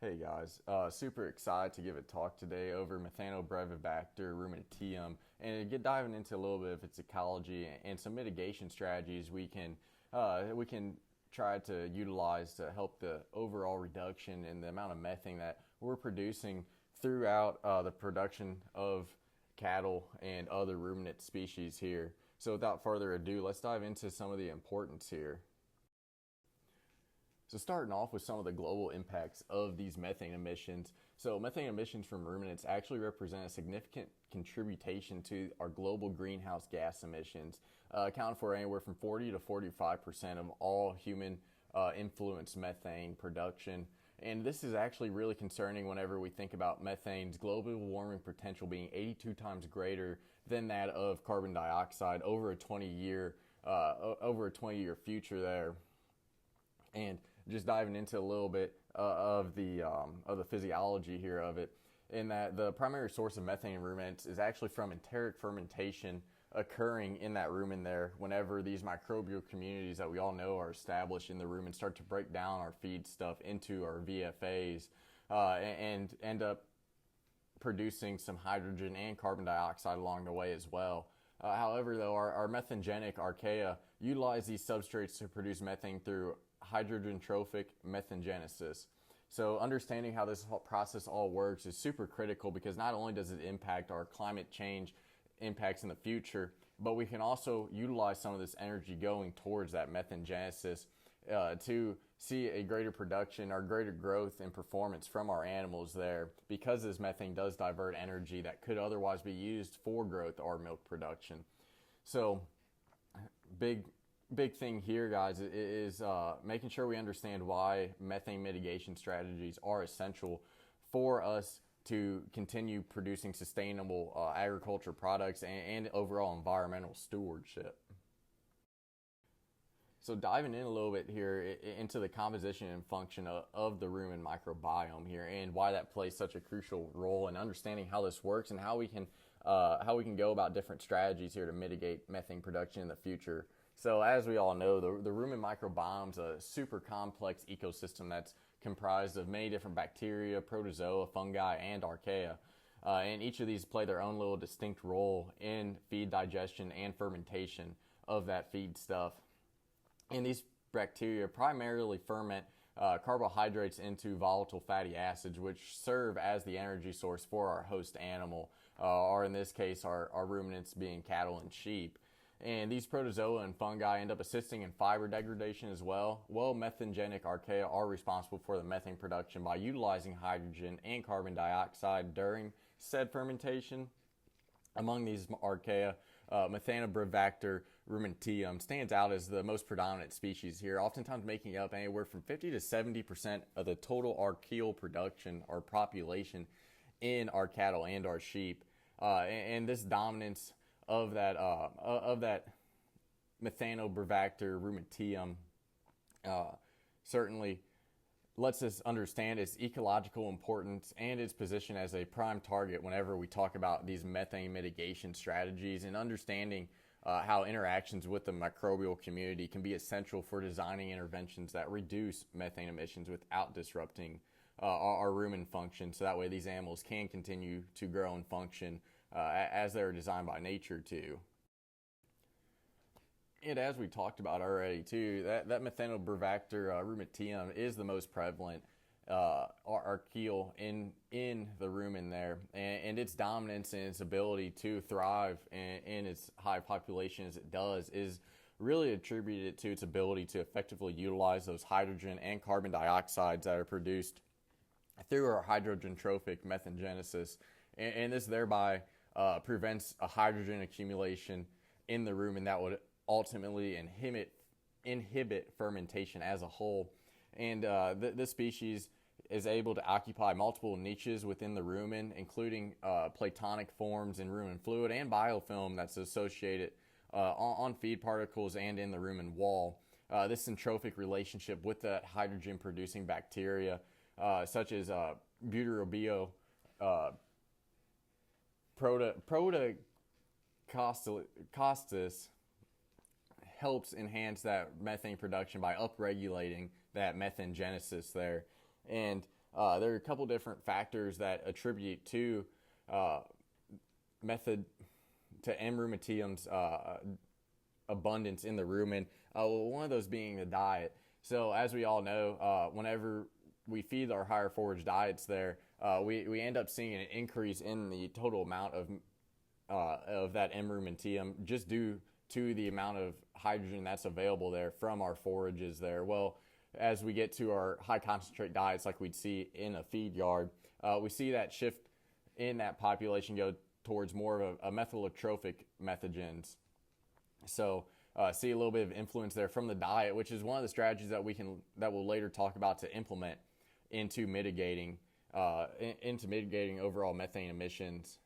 Hey guys, super excited to give a talk today over Methanobrevibacter ruminantium and to get diving into a little bit of its ecology and some mitigation strategies we can try to utilize to help the overall reduction in the amount of methane that we're producing throughout the production of cattle and other ruminant species here. So without further ado, let's dive into some of the importance here. So starting off with some of the global impacts of these methane emissions. So methane emissions from ruminants actually represent a significant contribution to our global greenhouse gas emissions, accounting for anywhere from 40 to 45% of all human influenced methane production. And this is actually really concerning whenever we think about methane's global warming potential being 82 times greater than that of carbon dioxide over a 20-year future there. And just diving into a little bit of the physiology here of it, in that the primary source of methane in ruminants is actually from enteric fermentation occurring in that rumen there whenever these microbial communities that we all know are established in the rumen start to break down our feed stuff into our VFAs and end up producing some hydrogen and carbon dioxide along the way as well. However, though, our methanogen archaea utilize these substrates to produce methane through hydrogen trophic methanegenesis. So understanding how this whole process all works is super critical because not only does it impact our climate change impacts in the future, but we can also utilize some of this energy going towards that methanegenesis to see a greater production or greater growth and performance from our animals there, because this methane does divert energy that could otherwise be used for growth or milk production. So big thing here, guys, is making sure we understand why methane mitigation strategies are essential for us to continue producing sustainable agriculture products and overall environmental stewardship. So diving in a little bit here into the composition and function of the rumen microbiome here, and why that plays such a crucial role in understanding how this works and how we can go about different strategies here to mitigate methane production in the future. So as we all know, the rumen microbiome is a super complex ecosystem that's comprised of many different bacteria, protozoa, fungi, and archaea. And each of these play their own little distinct role in feed digestion and fermentation of that feed stuff. And these bacteria primarily ferment carbohydrates into volatile fatty acids, which serve as the energy source for our host animal, or in this case, our ruminants being cattle and sheep. And these protozoa and fungi end up assisting in fiber degradation as well. Methanogenic archaea are responsible for the methane production by utilizing hydrogen and carbon dioxide during said fermentation. Among these archaea, Methanobrevibacter ruminantium stands out as the most predominant species here, oftentimes making up anywhere from 50 to 70% of the total archaeal production or population in our cattle and our sheep. And this dominance of that Methanobrevibacter ruminantium certainly lets us understand its ecological importance and its position as a prime target whenever we talk about these methane mitigation strategies, and understanding how interactions with the microbial community can be essential for designing interventions that reduce methane emissions without disrupting our rumen function, so that way these animals can continue to grow and function as they're designed by nature to. And as we talked about already too, that Methanobrevibacter ruminantium is the most prevalent archaeal in the rumen there, and its dominance and its ability to thrive in its high population as it does is really attributed to its ability to effectively utilize those hydrogen and carbon dioxides that are produced through our hydrogen trophic methanegenesis, and this thereby prevents a hydrogen accumulation in the rumen that would ultimately inhibit fermentation as a whole. And this species is able to occupy multiple niches within the rumen, including platonic forms in rumen fluid and biofilm that's associated on feed particles and in the rumen wall. This syntrophic relationship with that hydrogen producing bacteria such as Butyrobio protocostis helps enhance that methane production by upregulating that methanegenesis there. And there are a couple different factors that attribute to uh, method to M. ruminantium's abundance in the rumen. One of those being the diet. So as we all know, whenever we feed our higher forage diets there, we end up seeing an increase in the total amount of that M. ruminantium just due to the amount of hydrogen that's available there from our forages there. Well, as we get to our high concentrate diets like we'd see in a feed yard, we see that shift in that population go towards more of a methylotrophic methogens. So see a little bit of influence there from the diet, which is one of the strategies that we'll later talk about to implement into mitigating overall methane emissions.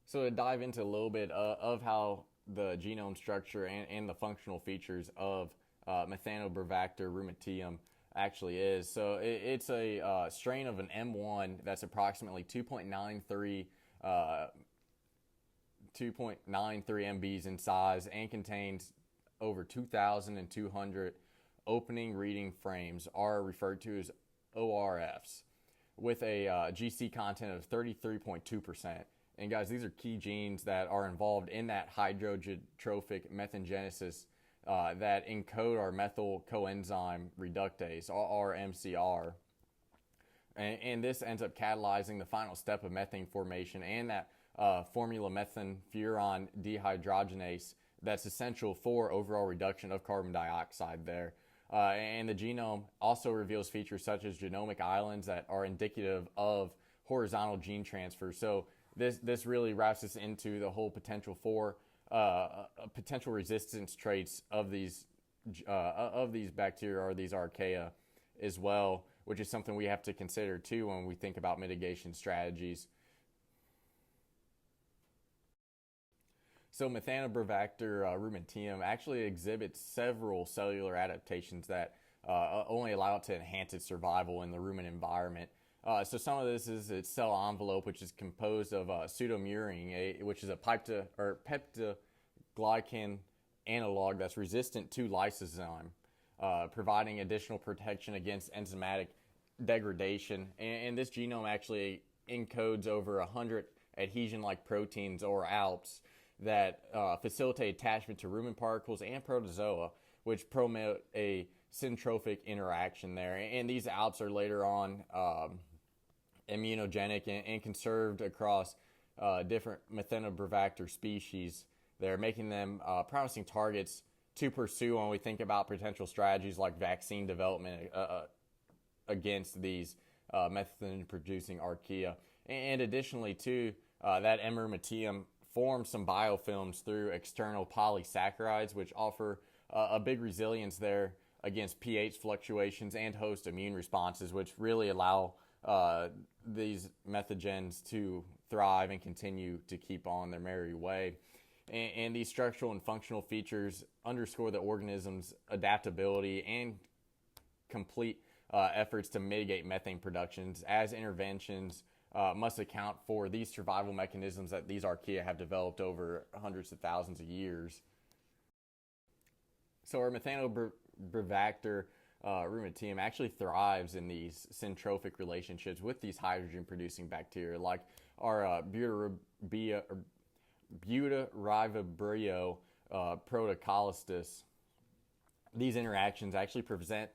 So to dive into a little bit of how the genome structure and the functional features of Methanobrevacter ruminantium actually is. So it's a strain of an M1 that's approximately 2.93 MBs in size and contains over 2,200 opening reading frames, are referred to as ORFs, with a GC content of 33.2%. And guys, these are key genes that are involved in that hydrogen-trophic methangenesis that encode our methyl coenzyme reductase, or MCR. And this ends up catalyzing the final step of methane formation and that formula methanfuran dehydrogenase that's essential for overall reduction of carbon dioxide there. And the genome also reveals features such as genomic islands that are indicative of horizontal gene transfer. So this really wraps us into the whole potential for potential resistance traits of these bacteria or these archaea as well, which is something we have to consider too when we think about mitigation strategies. So Methanobrevacter ruminantium actually exhibits several cellular adaptations that only allow it to enhance its survival in the rumen environment. So some of this is its cell envelope, which is composed of pseudomurine, which is a peptidoglycan analog that's resistant to lysozyme, providing additional protection against enzymatic degradation. And this genome actually encodes over 100 adhesion-like proteins, or ALPs, that facilitate attachment to rumen particles and protozoa, which promote a syntrophic interaction there. And these ALPs are later on immunogenic and conserved across different Methanobrevacter species. They're making them promising targets to pursue when we think about potential strategies like vaccine development against these methane-producing archaea. And additionally, too, that M. ruminantium forms some biofilms through external polysaccharides, which offer a big resilience there against pH fluctuations and host immune responses, which really allow these methogens to thrive and continue to keep on their merry way. And these structural and functional features underscore the organism's adaptability and complete efforts to mitigate methane productions, as interventions must account for these survival mechanisms that these archaea have developed over hundreds of thousands of years. So our Methanobrevacter ruminantium actually thrives in these syntrophic relationships with these hydrogen-producing bacteria, like our Butyrivibrio protocolystis. These interactions actually prevent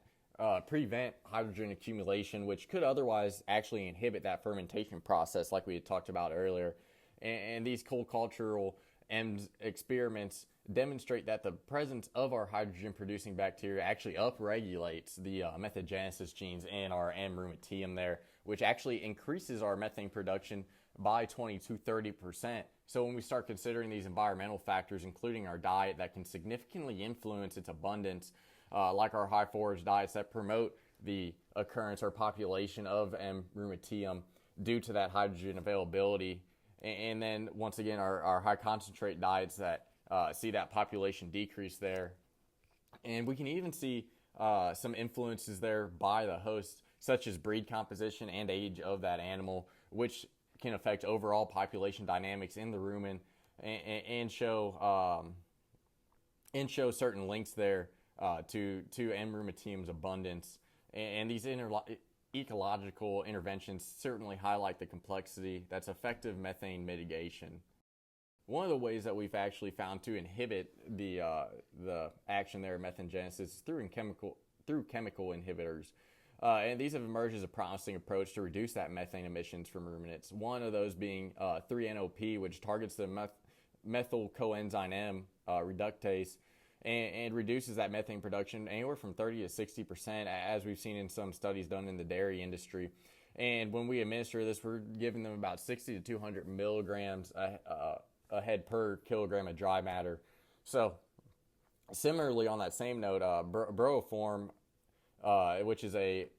hydrogen accumulation, which could otherwise actually inhibit that fermentation process like we had talked about earlier. And these cold cultural EMS experiments demonstrate that the presence of our hydrogen-producing bacteria actually upregulates the methagenesis genes in our M. ruminantium there, which actually increases our methane production by 20 to 30%. So when we start considering these environmental factors, including our diet, that can significantly influence its abundance, like our high forage diets that promote the occurrence or population of M. ruminantium due to that hydrogen availability. And then once again, our high concentrate diets that see that population decrease there. And we can even see some influences there by the host, such as breed composition and age of that animal, which can affect overall population dynamics in the rumen and show certain links there to M. ruminantium's abundance. And these ecological interventions certainly highlight the complexity that's effective methane mitigation. One of the ways that we've actually found to inhibit the action there of methanegenesis is through chemical inhibitors. And these have emerged as a promising approach to reduce that methane emissions from ruminants. One of those being 3-NOP, which targets the methyl coenzyme M reductase and reduces that methane production anywhere from 30 to 60%, as we've seen in some studies done in the dairy industry. And when we administer this, we're giving them about 60 to 200 milligrams a head per kilogram of dry matter. So similarly, on that same note, bromoform, which is a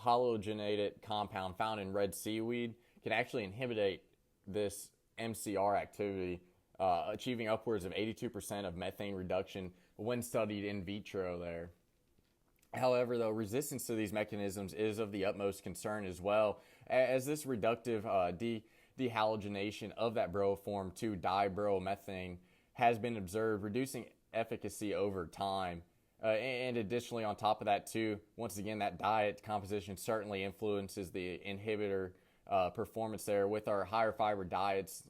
halogenated compound found in red seaweed, can actually inhibit this MCR activity, achieving upwards of 82% of methane reduction when studied in vitro there. However, though, resistance to these mechanisms is of the utmost concern as well, as this reductive dehalogenation of that bromoform to dibromethane has been observed, reducing efficacy over time. And additionally, on top of that too, once again, that diet composition certainly influences the inhibitor performance there. With our higher fiber diets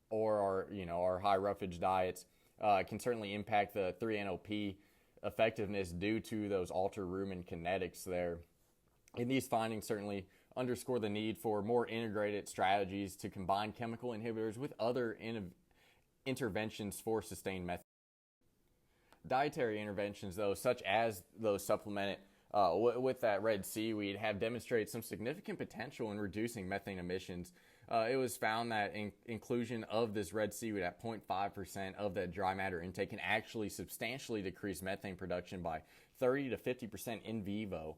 or our high roughage diets, can certainly impact the 3-NOP effectiveness due to those altered rumen kinetics there. And these findings certainly underscore the need for more integrated strategies to combine chemical inhibitors with other interventions for sustained methane. Dietary interventions, though, such as those supplemented with that red seaweed, have demonstrated some significant potential in reducing methane emissions. It was found that inclusion of this red seaweed at 0.5% of the dry matter intake can actually substantially decrease methane production by 30 to 50% in vivo.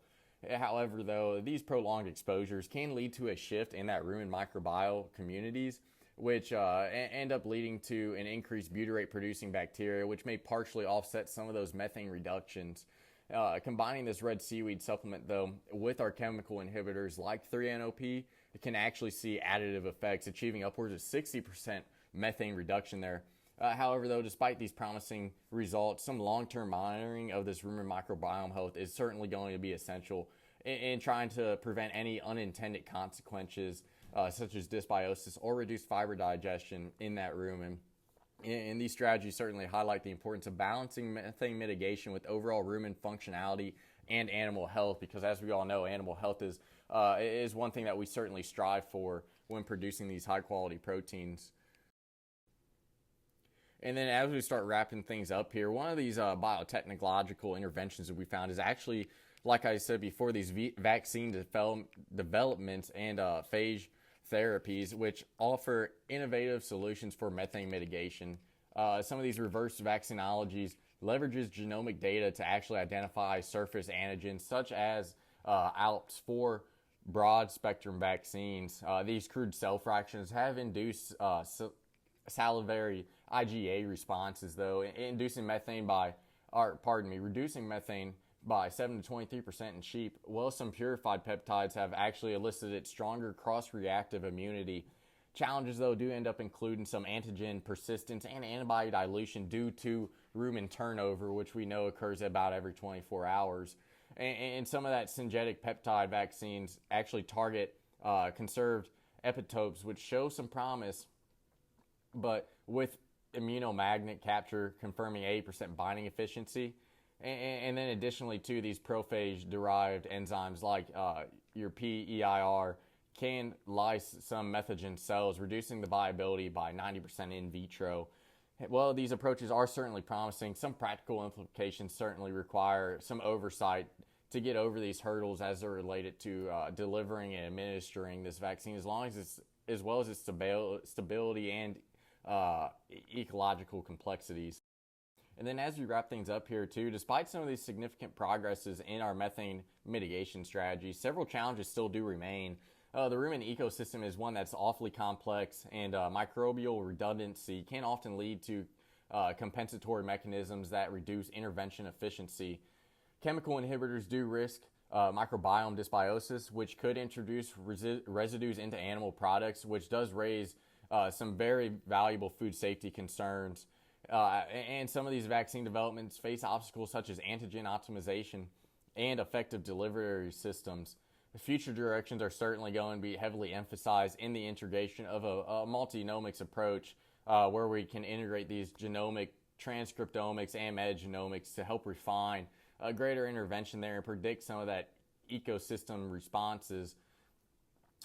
However, though, these prolonged exposures can lead to a shift in that rumen microbiome communities, which end up leading to an increased butyrate producing bacteria, which may partially offset some of those methane reductions. Combining this red seaweed supplement, though, with our chemical inhibitors like 3-NOP, it can actually see additive effects, achieving upwards of 60% methane reduction there. However, though, despite these promising results, some long-term monitoring of this rumen microbiome health is certainly going to be essential in trying to prevent any unintended consequences, such as dysbiosis or reduced fiber digestion in that rumen. And these strategies certainly highlight the importance of balancing methane mitigation with overall rumen functionality and animal health, because as we all know, animal health is one thing that we certainly strive for when producing these high-quality proteins. And then as we start wrapping things up here, one of these biotechnological interventions that we found is actually, like I said before, these vaccine developments and phage therapies, which offer innovative solutions for methane mitigation. Some of these reverse vaccinologies leverages genomic data to actually identify surface antigens, such as ALPS for broad spectrum vaccines. These crude cell fractions have induced salivary IgA responses, though, reducing methane by 7 to 23% in sheep, while some purified peptides have actually elicited stronger cross-reactive immunity. Challenges, though, do end up including some antigen persistence and antibody dilution due to rumen turnover, which we know occurs about every 24 hours. And some of that synthetic peptide vaccines actually target conserved epitopes, which show some promise, but with immunomagnet capture confirming 80% binding efficiency. And then additionally to these prophage-derived enzymes like your PEIR can lyse some methogen cells, reducing the viability by 90% in vitro. Well, these approaches are certainly promising. Some practical implications certainly require some oversight to get over these hurdles as they're related to delivering and administering this vaccine, as well as its stability and ecological complexities. And then as we wrap things up here too, despite some of these significant progresses in our methane mitigation strategies, several challenges still do remain. The rumen ecosystem is one that's awfully complex, and microbial redundancy can often lead to compensatory mechanisms that reduce intervention efficiency. Chemical inhibitors do risk microbiome dysbiosis, which could introduce residues into animal products, which does raise some very valuable food safety concerns. And some of these vaccine developments face obstacles such as antigen optimization and effective delivery systems. The future directions are certainly going to be heavily emphasized in the integration of a multi-genomics approach where we can integrate these genomic, transcriptomics, and metagenomics to help refine a greater intervention there and predict some of that ecosystem responses.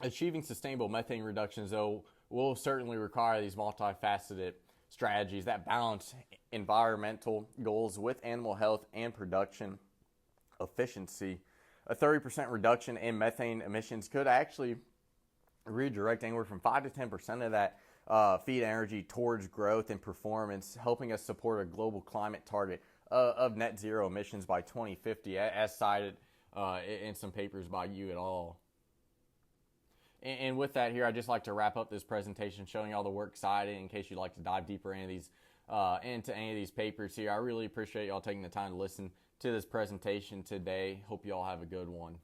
Achieving sustainable methane reductions, though, will certainly require these multifaceted strategies that balance environmental goals with animal health and production efficiency. A 30% reduction in methane emissions could actually redirect anywhere from 5 to 10% of that feed energy towards growth and performance, helping us support a global climate target of net zero emissions by 2050, as cited in some papers by you et al. And with that here, I'd just like to wrap up this presentation showing you all the work cited in case you'd like to dive deeper into any of these papers here. I really appreciate y'all taking the time to listen to this presentation today. Hope you all have a good one.